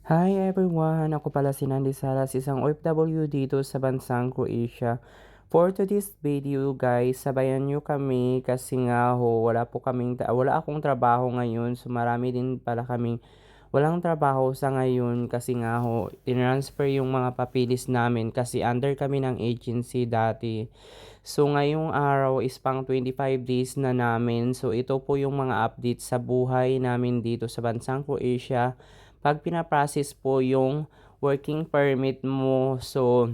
Hi everyone! Ako pala si Nandy Salas, isang OFW dito sa bansang Croatia. For today's video guys, sabayan nyo kami kasi nga wala akong trabaho ngayon. So marami din pala kaming walang trabaho sa ngayon kasi nga tinransfer yung mga papilis namin kasi under kami ng agency dati. So ngayong araw is pang 25 days na namin. So ito po yung mga updates sa buhay namin dito sa bansang Croatia. Pag pinaprocess po yung working permit mo, so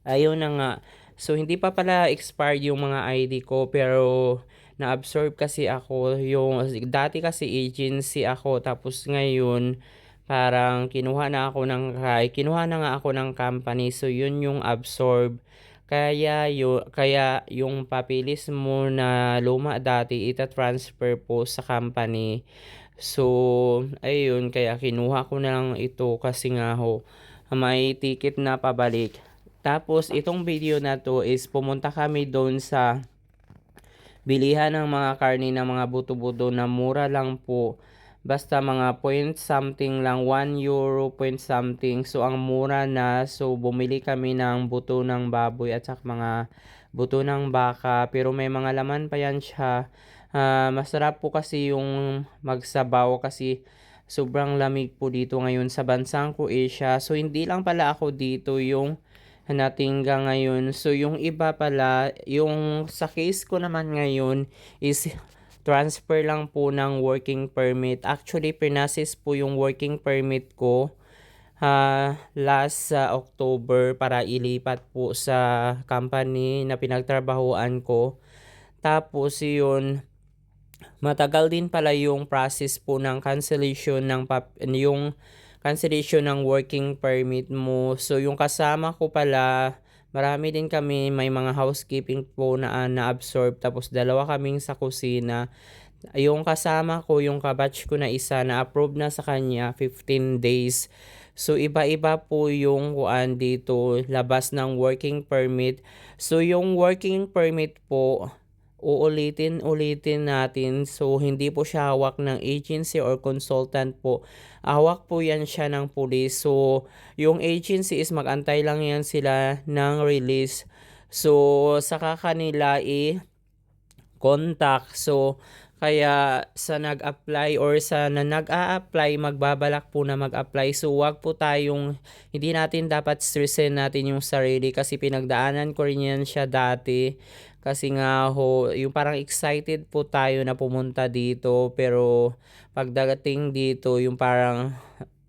ayun na nga. So hindi pa pala expired yung mga ID ko pero na-absorb kasi ako yung dati kasi agency ako tapos ngayon parang kinuha na nga ako ng company, so yun yung absorb. Kaya yung papilis mo na luma dati ita-transfer po sa company. So ayun, kaya kinuha ko na lang ito kasi nga may ticket na pabalik. Tapos itong video na to is pumunta kami doon sa bilihan ng mga karne ng mga buto-buto na mura lang po. Basta mga point something lang, 1 euro point something. So ang mura na, so bumili kami ng buto ng baboy at saka mga buto ng baka. Pero may mga laman pa yan siya. Masarap po kasi yung magsabaw kasi sobrang lamig po dito ngayon sa bansang Croatia. So hindi lang pala ako dito yung natingga ngayon. So yung iba pala, yung sa case ko naman ngayon is transfer lang po ng working permit. Actually, pinasis po yung working permit ko last October para ilipat po sa company na pinagtrabahuan ko. Tapos yun, matagal din pala yung process po ng cancellation ng working permit mo. So yung kasama ko pala, marami din kami, may mga housekeeping po na-absorb, tapos dalawa kaming sa kusina. Yung kasama ko, yung kabatch ko na isa, na-approve na sa kanya 15 days. So iba-iba po yung kuan dito, labas ng working permit. So yung working permit po, uulitin natin. So hindi po siya hawak ng agency or consultant po. Hawak po yan siya ng police. So yung agency is magantay lang yan sila ng release. So saka kanila contact. So kaya sa nag-apply or sa na nag-a-apply, magbabalak po na mag-apply. So wag po tayong, hindi natin dapat stressin natin yung sarili kasi pinagdaanan ko rin yan siya dati. Kasi nga yung parang excited po tayo na pumunta dito pero pagdating dito yung parang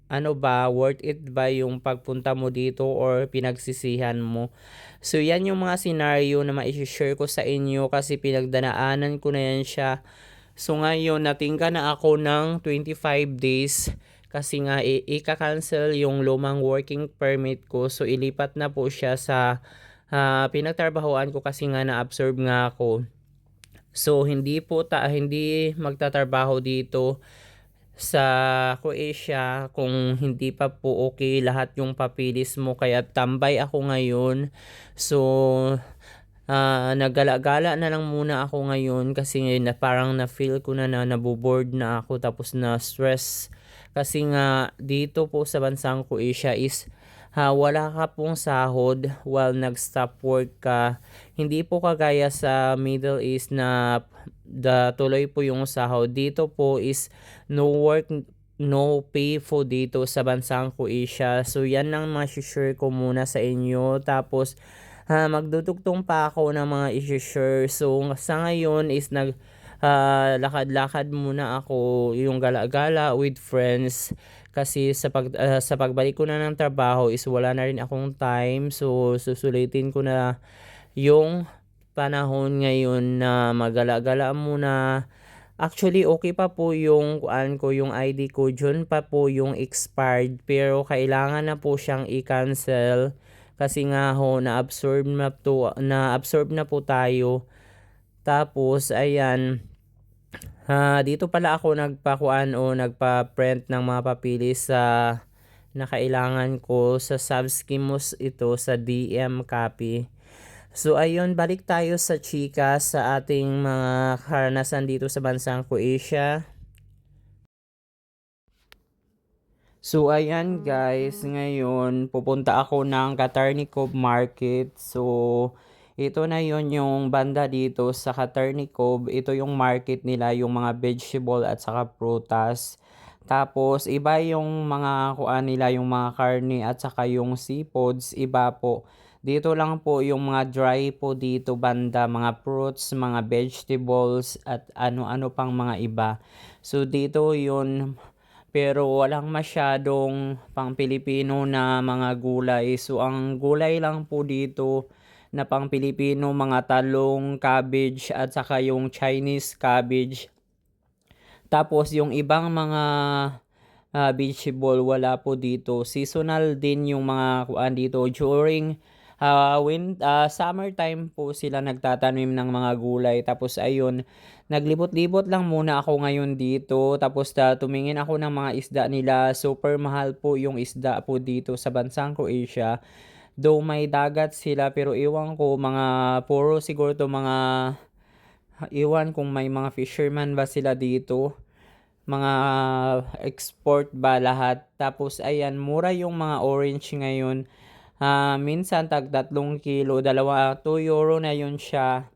ano ba, worth it ba yung pagpunta mo dito or pinagsisihan mo? So yan yung mga scenario na ma-share ko sa inyo kasi pinagdanaanan ko na yan siya. So ngayon natingga na ako ng 25 days kasi nga ika-cancel yung lumang working permit ko. So ilipat na po siya sa pinagtrabahoan ko kasi nga na-absorb nga ako. So hindi magtatrabaho dito sa Croatia kung hindi pa po okay lahat yung papilis mo, kaya tambay ako ngayon. So naggala-gala na lang muna ako ngayon kasi ngayon na parang na-feel ko na naboboard na ako tapos na stress kasi nga dito po sa bansang Croatia is wala ka pong sahod while nag-stop work ka. Hindi po kagaya sa Middle East na tuloy po yung sahod. Dito po is no work, no pay po dito sa bansang Croatia. So yan lang share ko muna sa inyo. Tapos magdudugtong pa ako ng mga i-share. So sa ngayon is lakad-lakad muna ako, yung gala-gala with friends kasi sa pagbalik ko na ng trabaho is wala na rin akong time. So susulitin ko na yung panahon ngayon na magala-gala muna. Actually, okay pa po yung yung ID ko, dyan pa po yung expired, pero kailangan na po siyang i-cancel kasi nga na-absorb na po tayo. Tapos ayan, dito pala ako nagpa-print ng mga papilis na kailangan ko sa Subscrimus ito sa DM copy. So ayun, balik tayo sa chika sa ating mga karanasan dito sa bansang Croatia. So ayan guys, ngayon pupunta ako ng Katarnikov Market. So ito na yon yung banda dito sa Katarnikov. Ito yung market nila, yung mga vegetable at saka prutas. Tapos iba yung mga kuan nila, yung mga karne at saka yung seafoods, iba po. Dito lang po yung mga dry po dito banda, mga fruits, mga vegetables at ano-ano pang mga iba. So dito yun, pero walang masyadong pang Pilipino na mga gulay. So ang gulay lang po dito na pang Pilipino, mga talong, cabbage at saka yung Chinese cabbage. Tapos yung ibang mga vegetable wala po dito. Seasonal din yung mga kuan dito during summertime po sila nagtatanim ng mga gulay. Tapos ayun, naglibot-libot lang muna ako ngayon dito. Tapos tumingin ako ng mga isda nila. Super mahal po yung isda po dito sa bansang Croatia. Though may dagat sila pero iwan ko mga puro siguro to mga iwan kung may mga fisherman ba sila dito, mga export ba lahat. Tapos ayan, mura yung mga orange ngayon. Minsan tag 3 kilo, dalawa, 2 euro na yun siya.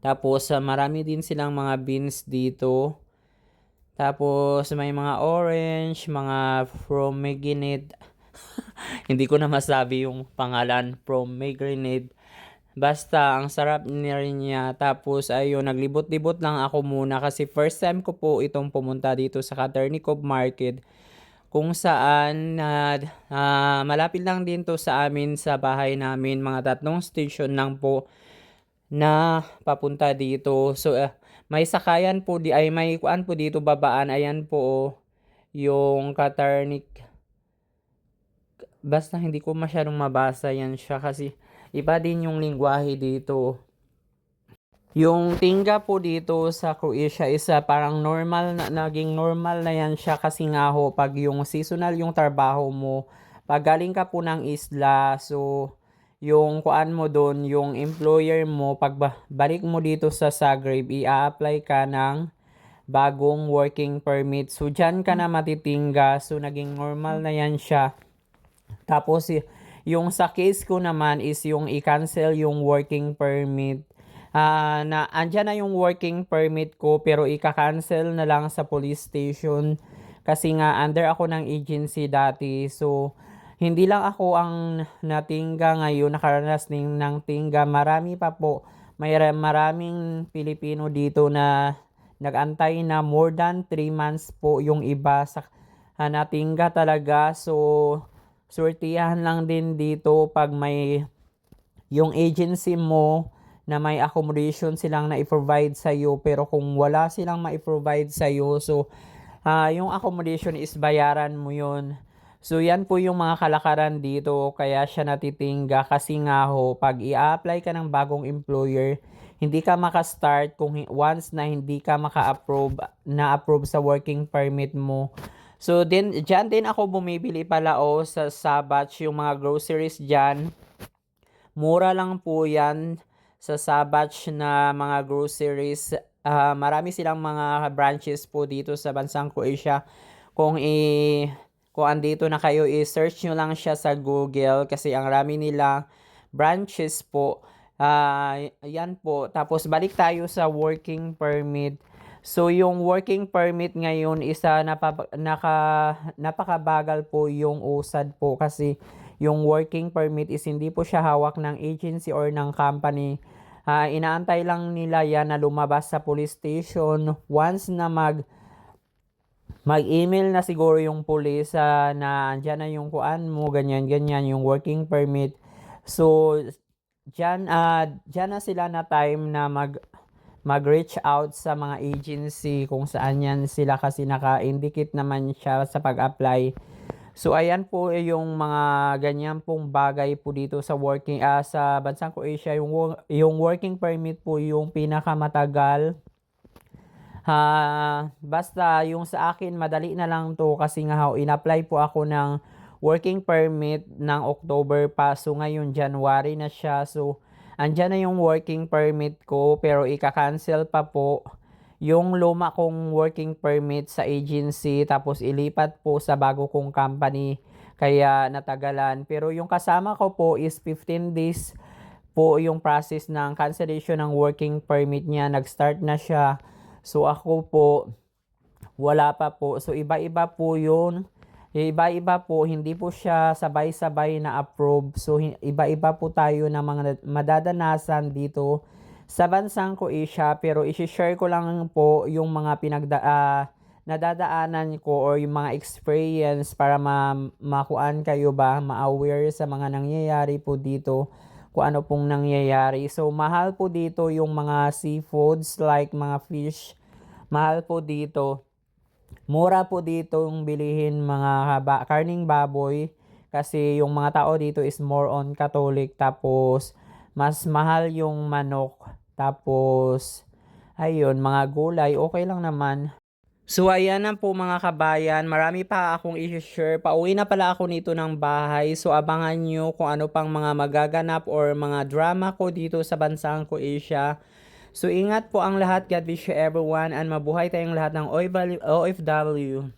Tapos marami din silang mga beans dito. Tapos may mga orange, mga pomegranate. Hindi ko na masabi yung pangalan, pomegranate. Basta, ang sarap rin niya. Tapos, ayun, naglibot-libot lang ako muna kasi first time ko po itong pumunta dito sa Katarnikov Market, kung saan malapit lang din to sa amin, sa bahay namin. Mga 3 station lang po na papunta dito. So, may sakayan po, may kuan po dito babaan. Ayan po, yung Katarnik. Basta hindi ko masyadong mabasa yan siya kasi iba din yung lingwahe dito. Yung tingga po dito sa Croatia is parang normal na, naging normal na yan siya kasi nga ho, pag yung seasonal yung trabaho mo, pag galing ka po ng isla, so yung kuan mo doon, yung employer mo, pag balik mo dito sa Zagreb, i-apply ka ng bagong working permit. So dyan ka na matitingga, so naging normal na yan siya. Tapos yung sa case ko naman is yung i-cancel yung working permit. Na andyan na yung working permit ko pero ika-cancel na lang sa police station kasi nga under ako ng agency dati. So hindi lang ako ang natingga ngayon, nakaranas ng tingga. Marami pa po. Maraming Pilipino dito na nagantay na more than 3 months po yung iba sa natingga talaga. So sortihan lang din dito pag may yung agency mo na may accommodation silang na i-provide sa iyo, pero kung wala silang ma-provide sa iyo, so yung accommodation is bayaran mo yun. So yan po yung mga kalakaran dito kaya siya natitingga kasi nga ho, pag i-apply ka ng bagong employer, hindi ka maka-start kung once na hindi ka maka-approve sa working permit mo. So din diyan din ako bumibili pala sa Sabatch, yung mga groceries diyan. Mura lang po 'yan sa Sabatch na mga groceries. Marami silang mga branches po dito sa bansang Croatia. Kung kung andito na kayo, i-search nyo lang siya sa Google kasi ang rami nila branches po. Yan po. Tapos balik tayo sa working permit. So yung working permit ngayon isa napakabagal po yung usad po kasi yung working permit is hindi po siya hawak ng agency or ng company. Inaantay lang nila yan na lumabas sa police station. Once na mag-email na siguro yung police na andyan na yung kuan mo, ganyan yung working permit. So dyan na sila na time na mag-reach out sa mga agency kung saan yan sila kasi naka-indicate naman siya sa pag-apply. So ayan po yung mga ganyan pong bagay po dito sa sa bansang Croatia. Yung working permit po yung pinakamatagal. Basta yung sa akin madali na lang to kasi nga in-apply po ako ng working permit ng October pa. So ngayon January na siya. So andyan na yung working permit ko pero ika-cancel pa po yung luma kong working permit sa agency tapos ilipat po sa bago kong company kaya natagalan. Pero yung kasama ko po is 15 days po yung process ng cancellation ng working permit niya. Nag-start na siya. So ako po, wala pa po. So iba-iba po yun. Iba-iba po, hindi po siya sabay-sabay na approve. So iba-iba po tayo ng mga madadanasan dito sa bansang Croatia. Pero i-share ko lang po yung mga nadadaanan ko or yung mga experience para makuan kayo ba, ma-aware sa mga nangyayari po dito kung ano pong nangyayari. So mahal po dito yung mga seafoods like mga fish. Mahal po dito. Mura po dito yung bilihin mga karning baboy kasi yung mga tao dito is more on Catholic tapos mas mahal yung manok tapos ayun mga gulay okay lang naman. So ayan na po mga kabayan, marami pa akong i-share. Pauwi na pala ako nito ng bahay. So abangan nyo kung ano pang mga magaganap or mga drama ko dito sa bansang Croatia. So ingat po ang lahat. God bless you everyone and mabuhay tayong lahat ng OFW.